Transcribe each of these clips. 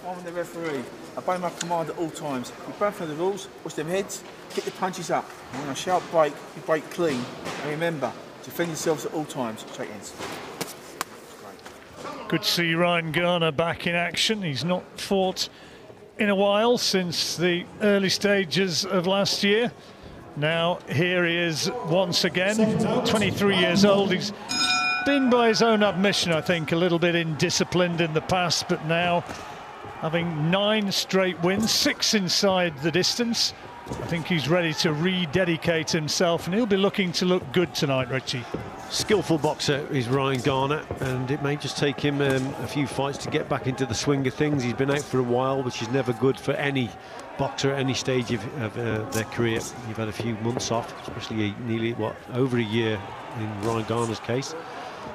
I'm the referee. Obey my command at all times. You both know the rules. Watch them heads. Kick the punches up. And when I shout break, you break clean. And remember, defend yourselves at all times. Shake hands. Good to see Ryan Garner back in action. He's not fought in a while since the early stages of last year. Now here he is once again, 23 years old. He's been, by his own admission, I think, a little bit indisciplined in the past, but now having 9 straight wins, 6 inside the distance, I think he's ready to rededicate himself, and he'll be looking to look good tonight, Richie. Skillful boxer is Ryan Garner, and it may just take him a few fights to get back into the swing of things. He's been out for a while, which is never good for any boxer at any stage of their career. You've had a few months off, especially nearly, over a year in Ryan Garner's case.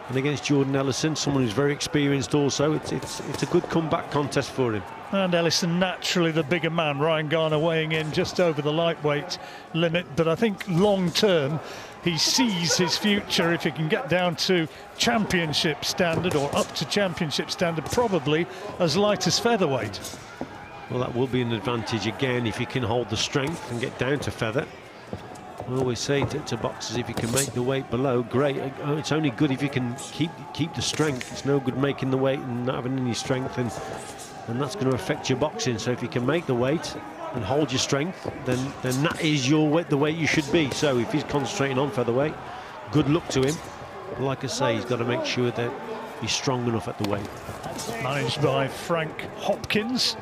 And against Jordan Ellison, someone who's very experienced also, it's a good comeback contest for him. And Ellison, naturally the bigger man. Ryan Garner weighing in just over the lightweight limit, but I think long term he sees his future, if he can get down to championship standard or up to championship standard, probably as light as featherweight. Well, that will be an advantage again if he can hold the strength and get down to feather. I always say to boxers, if you can make the weight below, great. It's only good if you can keep the strength. It's no good making the weight and not having any strength, and that's going to affect your boxing. So if you can make the weight and hold your strength, then that is your weight, the weight you should be. So if he's concentrating on featherweight, good luck to him. But like I say, he's got to make sure that he's strong enough at the weight. Managed by Frank Hopkins,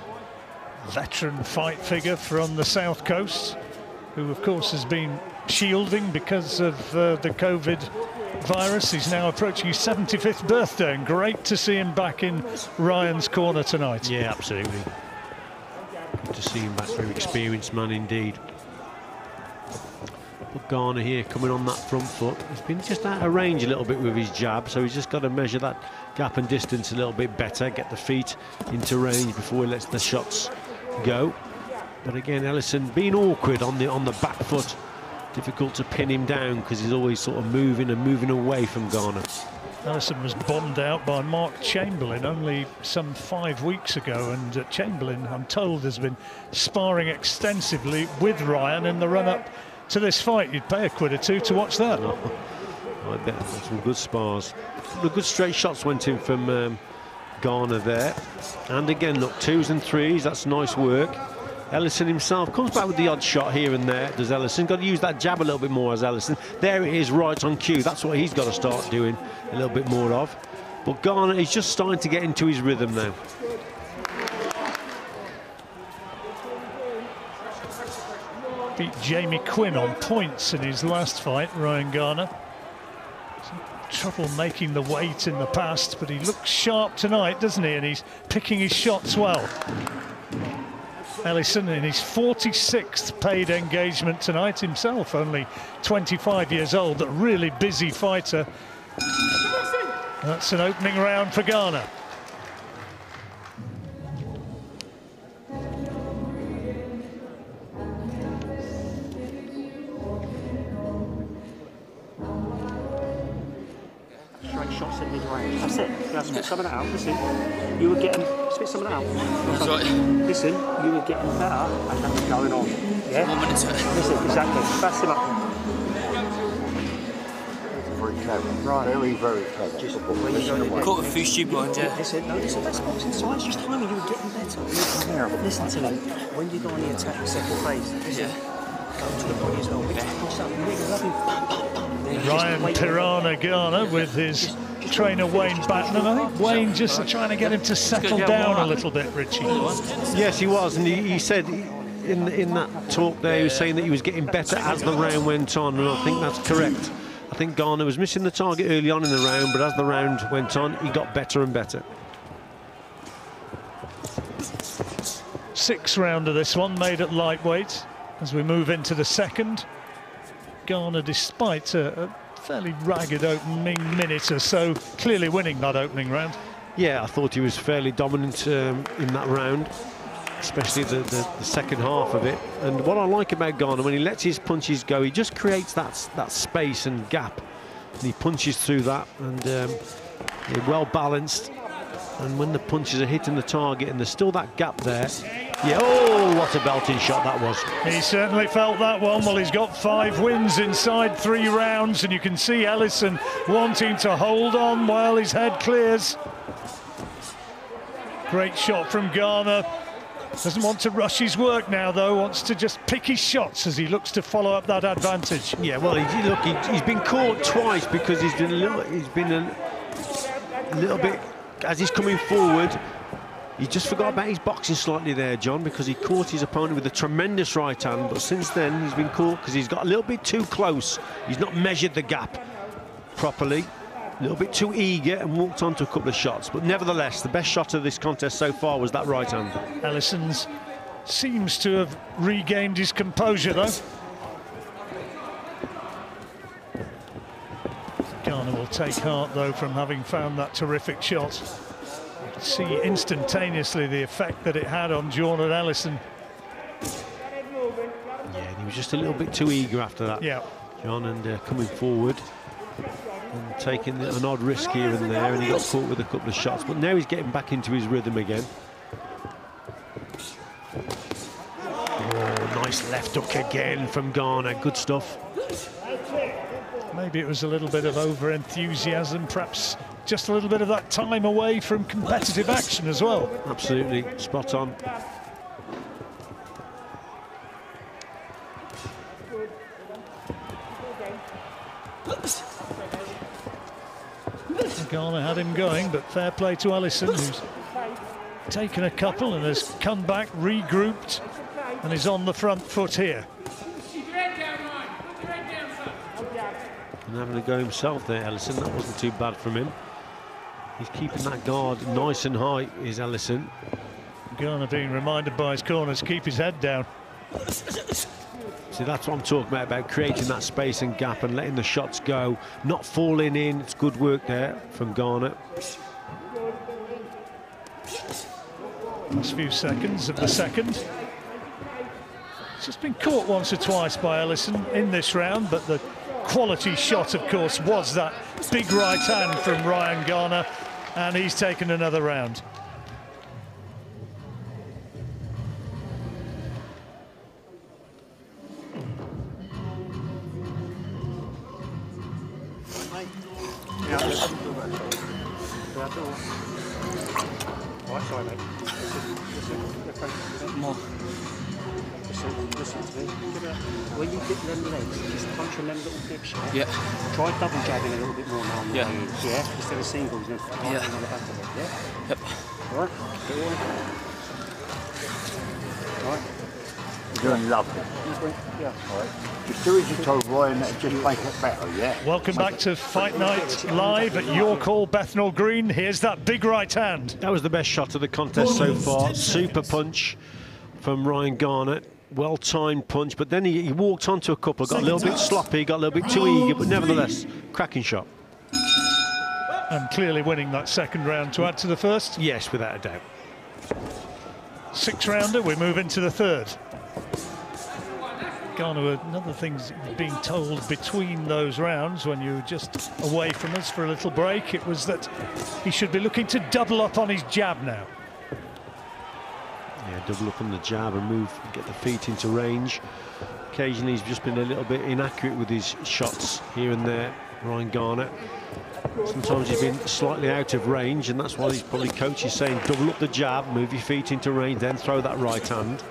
veteran fight figure from the South Coast, who of course has been shielding because of the COVID virus. He's now approaching his 75th birthday, and great to see him back in Ryan's corner tonight. Yeah, absolutely. Good to see him back, very experienced man indeed. But Garner here coming on that front foot. He's been just out of range a little bit with his jab, so he's just got to measure that gap and distance a little bit better, get the feet into range before he lets the shots go. But again, Ellison being awkward on the back foot, difficult to pin him down because he's always sort of moving away from Garner. Ellison was bombed out by Mark Chamberlain only some 5 weeks ago, and Chamberlain, I'm told, has been sparring extensively with Ryan in the run-up to this fight. You'd pay £1 or £2 to watch that. I bet there's some good spars. The good straight shots went in from Garner there. And again, look, 2s and 3s, that's nice work. Ellison himself comes back with the odd shot here and there, does Ellison. Got to use that jab a little bit more as Ellison. There it is, right on cue. That's what he's got to start doing a little bit more of. But Garner is just starting to get into his rhythm now. Beat Jamie Quinn on points in his last fight, Ryan Garner. Some trouble making the weight in the past, but he looks sharp tonight, doesn't he? And he's picking his shots well. Ellison in his 46th paid engagement tonight, himself only 25 years old, a really busy fighter. That's an opening round for Garner. Straight shots at mid-range. That's it. Now spit some of that out. Listen, you were getting... Spit some of that out. That's right. Listen, you were getting better and nothing going on. Yeah? 1 minute. Listen, exactly. Fast him up. Very clever. Right. Very, very clever. Just where you going. Caught a few stupid ones, yeah. Listen, no, listen, that's boxing science. Just timing, you were getting better. Come here. Listen to me. When you go on the attack the second phase, listen, go to the body as well. Push up, you make a lovely pump, pump, pump. Ryan Piranha Garner with his trainer Wayne Batten, and I think Wayne just trying to get him to settle down a little bit, Richie. Yes, he was, and he said in that talk there, he was saying that he was getting better as the round went on, and I think that's correct. I think Garner was missing the target early on in the round, but as the round went on, he got better and better. 6th round of this one, made at lightweight. As we move into the second, Garner, despite a fairly ragged opening minute or so, clearly winning that opening round. Yeah, I thought he was fairly dominant in that round, especially the second half of it. And what I like about Garner, when he lets his punches go, he just creates that space and gap, and he punches through that, and well balanced. And when the punches are hitting the target and there's still that gap there, yeah, oh, what a belting shot that was. He certainly felt that one. Well, he's got 5 wins inside 3 rounds, and you can see Ellison wanting to hold on while his head clears. Great shot from Garner. Doesn't want to rush his work now, though. Wants to just pick his shots as he looks to follow up that advantage. Yeah, well, he's been caught twice because he's been a little bit, as he's coming forward, he just forgot about his boxing slightly there, John, because he caught his opponent with a tremendous right hand, but since then he's been caught because he's got a little bit too close. He's not measured the gap properly, a little bit too eager, and walked onto a couple of shots. But nevertheless, the best shot of this contest so far was that right hand. Ellison seems to have regained his composure, though. Garner will take heart, though, from having found that terrific shot. See instantaneously the effect that it had on Jordan Ellison. Yeah, he was just a little bit too eager after that, yeah, John, and coming forward and taking an odd risk here and there, and he got caught with a couple of shots, but now he's getting back into his rhythm again. Oh, nice left hook again from Garner, good stuff. Maybe it was a little bit of over-enthusiasm, perhaps just a little bit of that time away from competitive action as well. Absolutely, spot on. Garner had him going, but fair play to Ellison, who's taken a couple and has come back, regrouped, and is on the front foot here. And having a go himself there, Ellison, that wasn't too bad from him. He's keeping that guard nice and high, is Ellison. Garner being reminded by his corners to keep his head down. See, that's what I'm talking about creating that space and gap and letting the shots go, not falling in. It's good work there from Garner. Last few seconds of the second. It's just been caught once or twice by Ellison in this round, but the quality shot, of course, was that big right hand from Ryan Garner, and he's taken another round. Listen to me. When you dip them legs, just punch on them little dip shots. Yeah. Try double jabbing a little bit more now. Yeah. Yeah. Instead of singles, and Yeah. on the back of it. Yeah. Yep. All right. Get away. All right. You're doing lovely. Yeah. All right. Just do as you're told, Roy, and just make it better, yeah? Welcome back to Fight Night live at York Hall, Bethnal Green. Here's that big right hand. That was the best shot of the contest so far. Super punch from Ryan Garner. Well-timed punch, but then he walked onto a couple, got a little bit sloppy, got a little bit too eager, but nevertheless, cracking shot. And clearly winning that second round to add to the first. Yes, without a doubt. 6-rounder, we move into the third. Garner, another thing being told between those rounds when you were just away from us for a little break, it was that he should be looking to double up on his jab now. Yeah, double up on the jab and move, get the feet into range. Occasionally he's just been a little bit inaccurate with his shots here and there, Ryan Garner. Sometimes he's been slightly out of range, and that's why his probably coach is saying double up the jab, move your feet into range, then throw that right hand.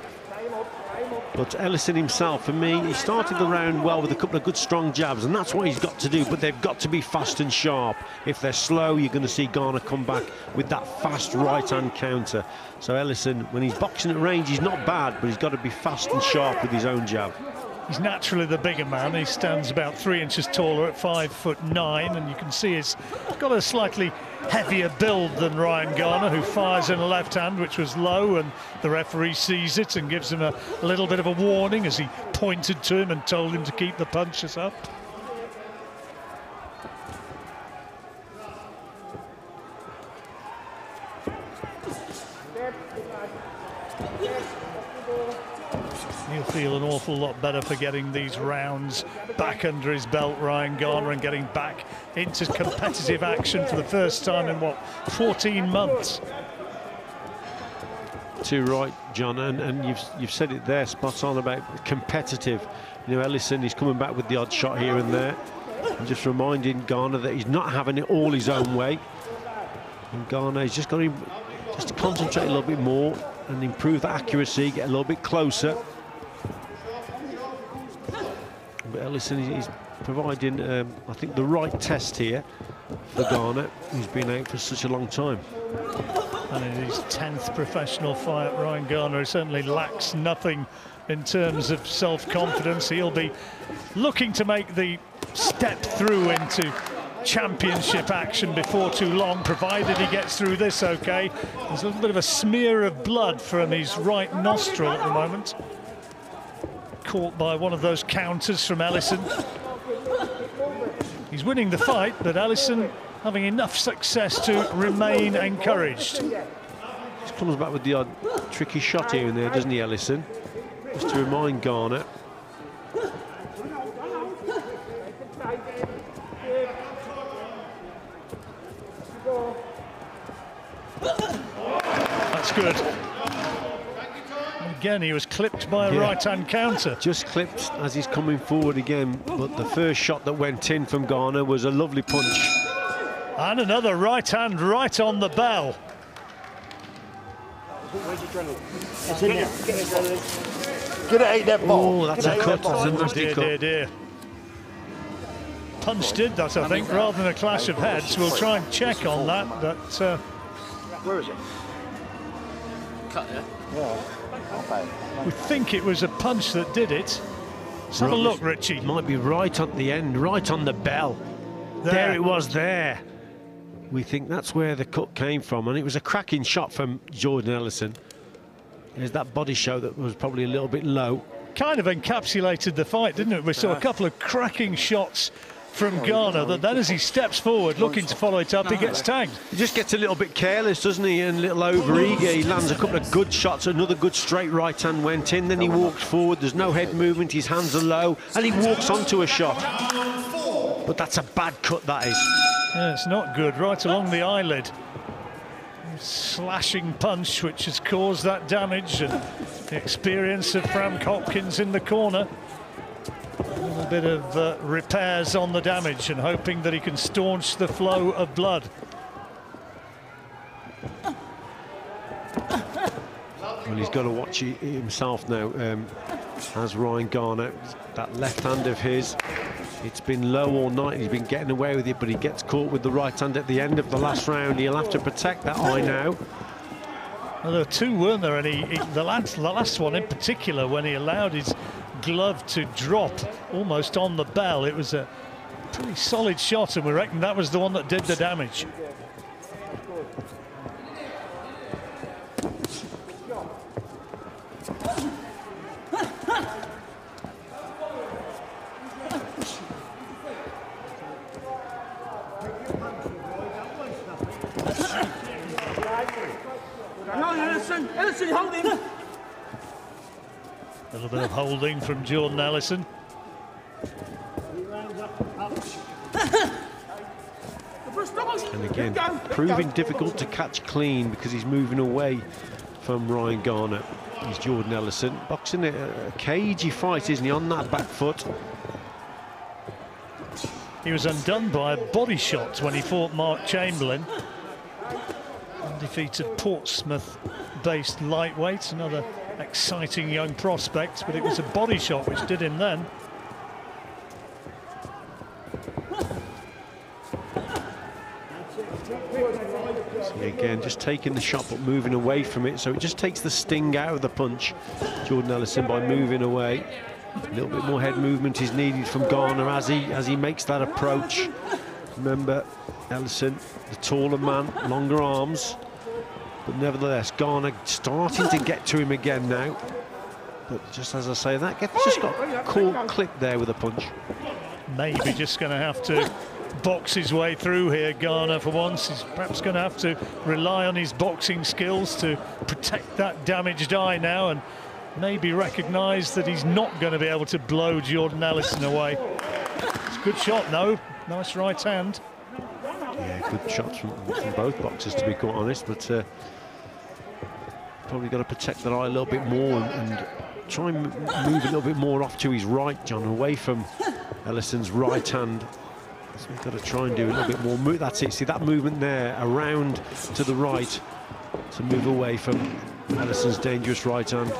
But Ellison himself, for me, he started the round well with a couple of good strong jabs, and that's what he's got to do, but they've got to be fast and sharp. If they're slow, you're going to see Garner come back with that fast right-hand counter. So Ellison, when he's boxing at range, he's not bad, but he's got to be fast and sharp with his own jab. He's naturally the bigger man. He stands about 3 inches taller at 5'9", and you can see he's got a slightly heavier build than Ryan Garner, who fires in a left hand, which was low, and the referee sees it and gives him a little bit of a warning as he pointed to him and told him to keep the punches up. He'll feel an awful lot better for getting these rounds back under his belt, Ryan Garner, and getting back into competitive action for the first time in, what, 14 months. Too right, John, and you've said it there, spot on about competitive. You know, Ellison, he's coming back with the odd shot here and there, and just reminding Garner that he's not having it all his own way. And Garner, he's just got to concentrate a little bit more and improve the accuracy, get a little bit closer. But Ellison is providing, I think, the right test here for Garner, who's been out for such a long time. And in his 10th professional fight, Ryan Garner certainly lacks nothing in terms of self-confidence. He'll be looking to make the step through into championship action before too long, provided he gets through this okay. There's a little bit of a smear of blood from his right nostril at the moment. Caught by one of those counters from Ellison. He's winning the fight, but Ellison having enough success to remain encouraged. Just comes back with the odd tricky shot here and there, doesn't he, Ellison? Just to remind Garner. That's good. Again, he was clipped by a right-hand counter. Just clipped as he's coming forward again, but the first shot that went in from Garner was a lovely punch. And another right hand right on the bell. It's in there. Get it out that ball. Oh, that's a cut. That's a nasty cut. Dear. Punch did that, I think, rather than a clash of heads. We'll try and check on that. Where is it? Cut there. Yeah. Okay. We think it was a punch that did it. Let's have a look, Richie. It might be right at the end, right on the bell. There it was there. We think that's where the cut came from, and it was a cracking shot from Jordan Ellison. There's that body shot that was probably a little bit low. Kind of encapsulated the fight, didn't it? We saw a couple of cracking shots from Garner that then as he steps forward looking to follow it up, he gets tagged. He just gets a little bit careless, doesn't he, and a little over-eager. He lands a couple of good shots, another good straight right hand went in, then he walks forward, there's no head movement, his hands are low, and he walks onto a shot. But that's a bad cut, that is. Yeah, it's not good, right along the eyelid. Slashing punch which has caused that damage, and the experience of Frank Hopkins in the corner. A little bit of repairs on the damage and hoping that he can staunch the flow of blood. Well, he's got to watch it himself now, as Ryan Garner. That left hand of his, it's been low all night, he's been getting away with it, but he gets caught with the right hand at the end of the last round. He'll have to protect that eye now. Well, there were two, weren't there? And the last one in particular, when he allowed his glove to drop almost on the bell, it was a pretty solid shot, and we reckon that was the one that did the damage. Ellison, hold him. A little bit of holding from Jordan Ellison. And again, proving difficult to catch clean because he's moving away from Ryan Garner. He's Jordan Ellison. Boxing a cagey fight, isn't he, on that back foot? He was undone by a body shot when he fought Mark Chamberlain. Undefeated Portsmouth-based lightweight, another exciting young prospect, but it was a body shot which did him then. So again, just taking the shot but moving away from it, so it just takes the sting out of the punch. Jordan Ellison by moving away. A little bit more head movement is needed from Garner as he makes that approach. Remember, Ellison, the taller man, longer arms, but nevertheless, Garner starting to get to him again now. But just as I say that, just got caught clipped there with a punch. Maybe just going to have to box his way through here, Garner, for once. He's perhaps going to have to rely on his boxing skills to protect that damaged eye now, and maybe recognise that he's not going to be able to blow Jordan Ellison away. It's a good shot, though. Nice right hand. Yeah, good shots from both boxers, to be quite honest, but probably got to protect that eye a little bit more and try and move a little bit more off to his right, John, away from Ellison's right hand. So we've got to try and do a little bit more. That's it. See that movement there, around to the right, to move away from Ellison's dangerous right hand.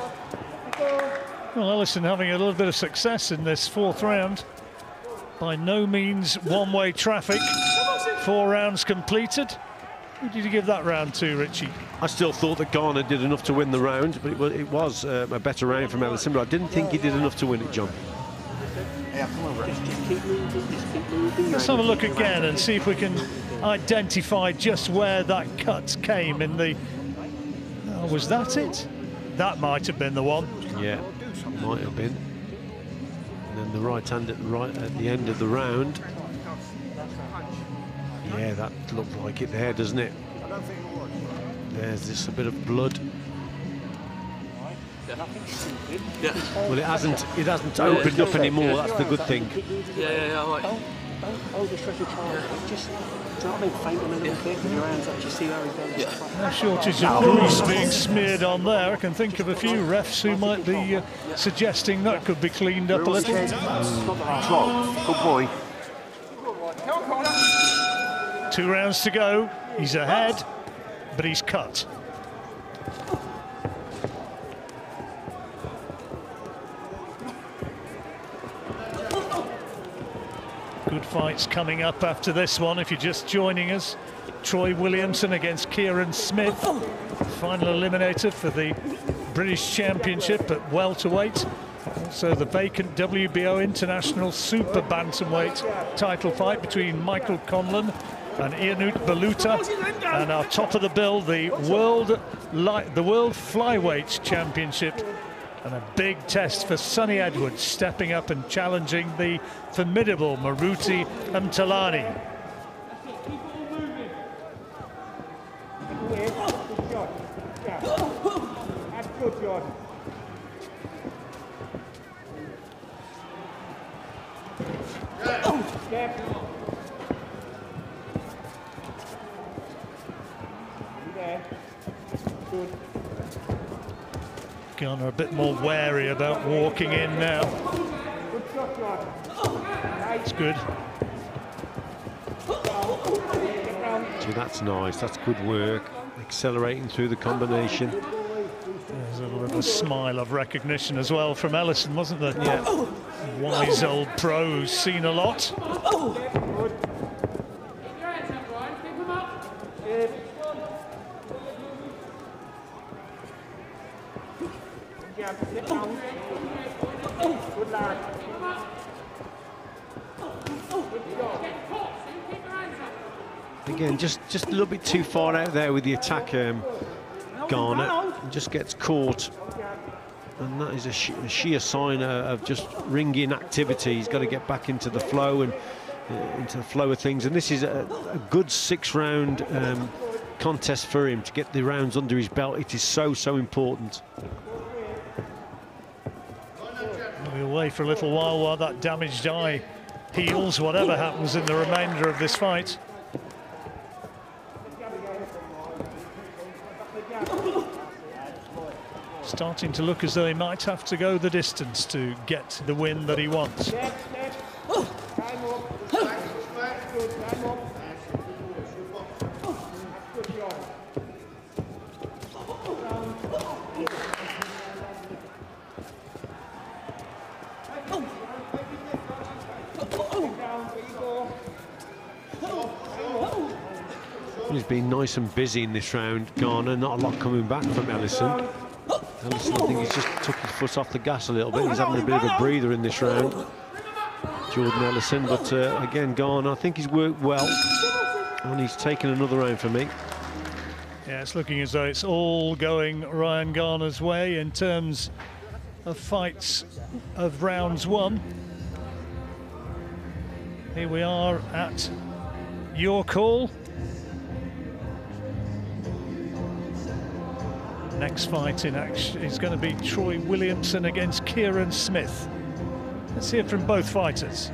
Well, Ellison having a little bit of success in this 4th round. By no means one-way traffic. 4 rounds completed. Who did you give that round to, Richie? I still thought that Garner did enough to win the round, but it was a better round from Ellison, but I didn't think he did enough to win it, John. Yeah, come over. Just keep moving, just keep moving. Let's have a look again and see if we can identify just where that cut came in the... Oh, was that it? That might have been the one. Yeah, might have been. And then the right hand at the end of the round. Yeah, that looked like it there, doesn't it? There's just a bit of blood. Yeah. Well, it hasn't opened up anymore. That's the good thing. Yeah, all right. Don't overstress your target. Just, do you know what I mean? Feint him a little bit with your hands up. Just see how he goes. Yeah. No shortage of grease being smeared on there. I can think of a few refs who might be suggesting that could be cleaned up a little. Good boy. 2 rounds to go. He's ahead, but he's cut. Good fights coming up after this one. If you're just joining us, Troy Williamson against Kieran Smith, final eliminator for the British Championship at welterweight. Also the vacant WBO International Super Bantamweight title fight between Michael Conlon and Ianut Baluta, and our top of the bill, the World Flyweight Championship. And a big test for Sonny Edwards, stepping up and challenging the formidable Maruti Mtalani. That's good, Jordan. Good. Garner a bit more wary about walking in now. Good shot, Jordan. It's good. So that's nice. That's good work. Accelerating through the combination. There's a little smile of recognition as well from Ellison, wasn't there? Yeah. Wise old pro who's seen a lot. Good lad. Again, just a little bit too far out there with the attack, Garner. And just gets caught. And that is a sheer sign of just ring-in activity. He's got to get back into the flow and into the flow of things. And this is a good 6-round contest for him to get the rounds under his belt. It is so important. We'll be away for a little while that damaged eye heals, whatever happens in the remainder of this fight. Starting to look as though he might have to go the distance to get the win that he wants. He's been nice and busy in this round, Garner. Not a lot coming back from Ellison. Ellison, I think he's just took his foot off the gas a little bit. He's having a bit of a breather in this round, Jordan Ellison. But again, Garner, I think he's worked well, and he's taken another round for me. Yeah, it's looking as though it's all going Ryan Garner's way in terms of fights of rounds 1. Here we are at your call. Next fight in action is going to be Troy Williamson against Kieran Smith. Let's hear from both fighters.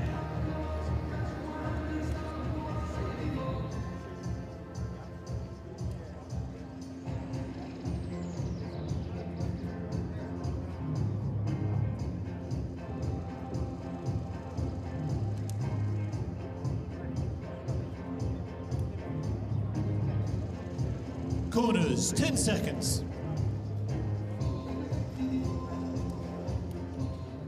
Corners, 10 seconds.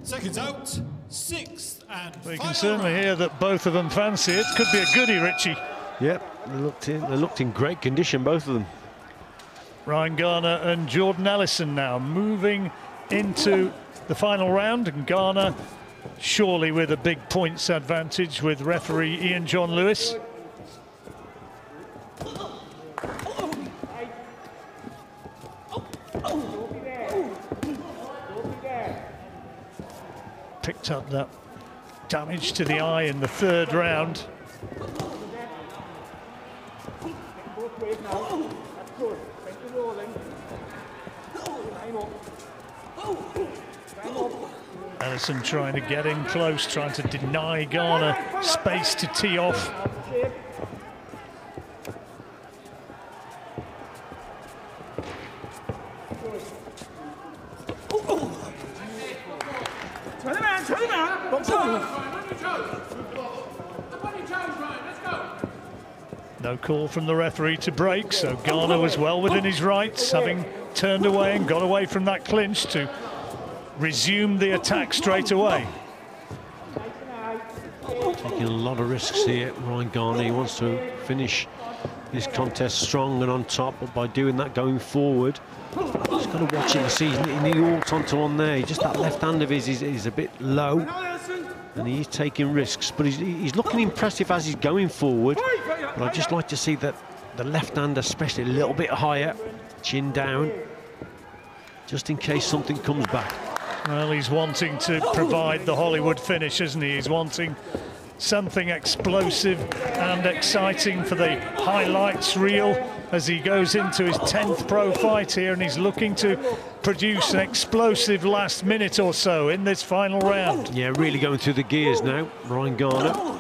Seconds out, 6 and We can certainly hear that both of them fancy it. Could be a goodie, Richie. Yep, they looked in great condition, both of them. Ryan Garner and Jordan Ellison now moving into the final round, and Garner surely with a big points advantage with referee Ian John Lewis. Picked up that damage to the eye in the third round. Ellison trying to get in close, trying to deny Garner space to tee off. No call from the referee to break, so Garner was well within his rights, having turned away and got away from that clinch to resume the attack straight away. Taking a lot of risks here, Ryan Garner. He wants to finish this contest strong and on top, but by doing that going forward, just got to watch him. See, he ought onto one there. Just that left hand of his is a bit low, and he's taking risks, but he's looking impressive as he's going forward. But I'd just like to see that the left hand especially a little bit higher, chin down, just in case something comes back. Well, he's wanting to provide the Hollywood finish, isn't he? He's wanting something explosive and exciting for the highlights reel as he goes into his 10th pro fight here, and he's looking to produce an explosive last minute or so in this final round. Yeah, really going through the gears now, Ryan Garner.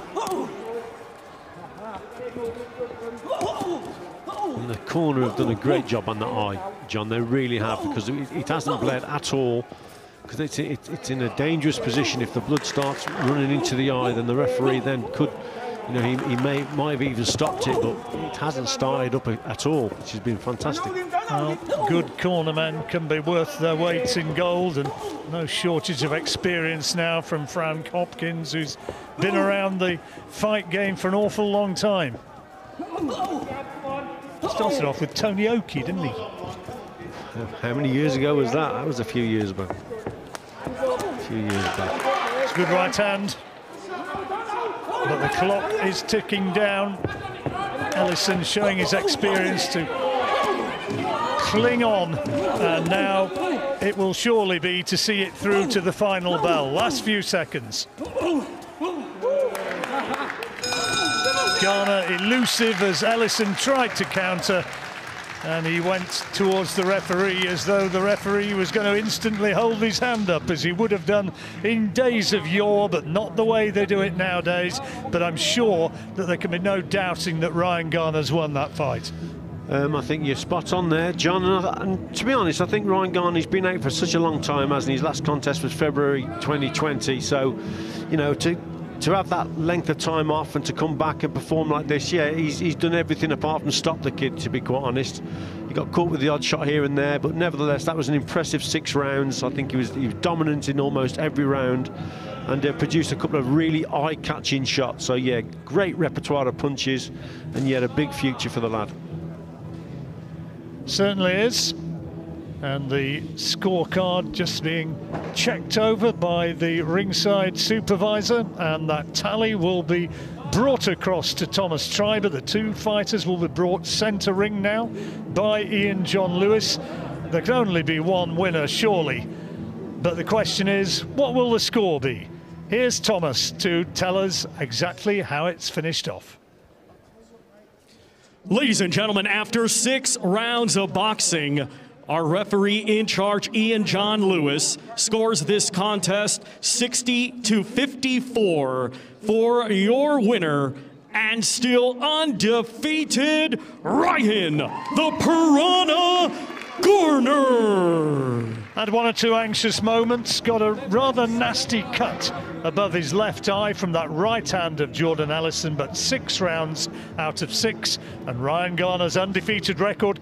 And the corner have done a great job on that eye, John. They really have, because it hasn't bled at all. Because it's in a dangerous position. If the blood starts running into the eye, then the referee then could, you know, he might have even stopped it, but it hasn't started up at all, which has been fantastic. Well, good cornermen can be worth their weight in gold, and no shortage of experience now from Frank Hopkins, who's been around the fight game for an awful long time. Started off with Tony Oki, didn't he? How many years ago was that? That was a few years back. It's a good right hand, but the clock is ticking down. Ellison showing his experience to cling on, and now it will surely be to see it through to the final bell. Last few seconds. Garner elusive as Ellison tried to counter, and he went towards the referee as though the referee was going to instantly hold his hand up, as he would have done in days of yore, but not the way they do it nowadays. But I'm sure that there can be no doubting that Ryan Garner's won that fight. I think you're spot on there, John. And to be honest, I think Ryan Garner's been out for such a long time, hasn't he? His last contest was February 2020. So, you know, to have that length of time off and to come back and perform like this, yeah, he's done everything apart from stop the kid, to be quite honest. He got caught with the odd shot here and there, but nevertheless, that was an impressive 6 rounds. I think he was dominant in almost every round, and produced a couple of really eye-catching shots. So yeah, great repertoire of punches, and yet a big future for the lad. Certainly is. And the scorecard just being checked over by the ringside supervisor, and that tally will be brought across to Thomas Triber. The two fighters will be brought centre ring now by Ian John Lewis. There can only be one winner, surely. But the question is, what will the score be? Here's Thomas to tell us exactly how it's finished off. Ladies and gentlemen, after 6 rounds of boxing, our referee in charge, Ian John Lewis, scores this contest 60-54 for your winner and still undefeated, Ryan the Piranha Garner. Had 1 or 2 anxious moments, got a rather nasty cut above his left eye from that right hand of Jordan Ellison, but 6 rounds out of 6, and Ryan Garner's undefeated record